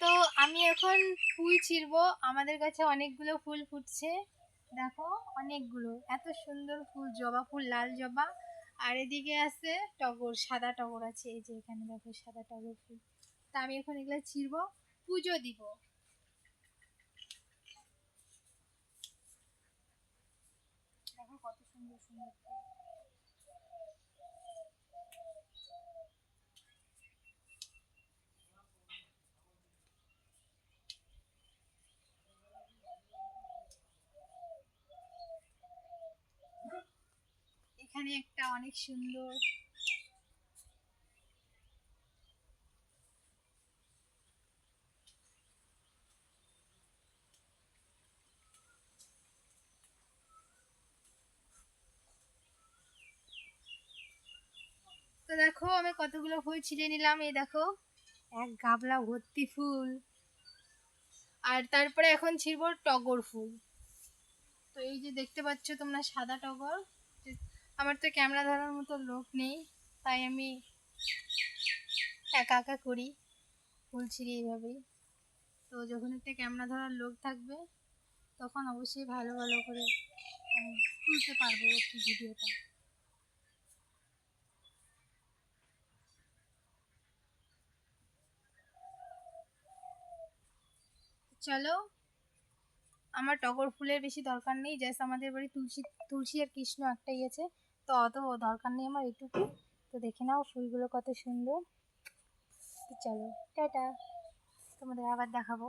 তো আমি এখন ফুল ছিঁড়বো। আমাদের কাছে অনেকগুলো ফুল ফুটছে, দেখো অনেকগুলো, এত সুন্দর ফুল, জবা ফুল, লাল জবা। আর এদিকে আছে টগর, সাদা টগর আছে, এই যে এখানে দেখো সাদা টগর ফুল। তা আমি এখন এগুলো ছিঁড়বো, পুজো দিব। দেখো কত সুন্দর সুন্দর ফুল। এখানে একটা অনেক সুন্দর, তো দেখো আমি কতগুলো ফুল ছিঁড়ে নিলাম, এই দেখো এক গাবলা ভর্তি ফুল। আর তারপরে এখন ছিঁড়বো টগর ফুল। তো এই যে দেখতে পাচ্ছ তোমরা সাদা টগর। আমার তো ক্যামেরা ধরার মতো লোক নেই, তাই আমি একা একা করি, ফুল ছিঁড়ি এইভাবেই। তো যখন একটা ক্যামেরা ধরার লোক থাকবে তখন অবশ্যই ভালো ভালো করে আমি তুলতে পারবো একটু ভিডিওটা। চলো, আমার টগর ফুলের বেশি দরকার নেই, জাস্ট আমাদের বাড়ি তুলসী, তুলসী আর কৃষ্ণ একটাই আছে, তো অত দরকার নেই আমার এটুকু। তো দেখে নাও ফুলগুলো কত সুন্দর। তো চলো টাটা, তোমাদের আবার দেখাবো।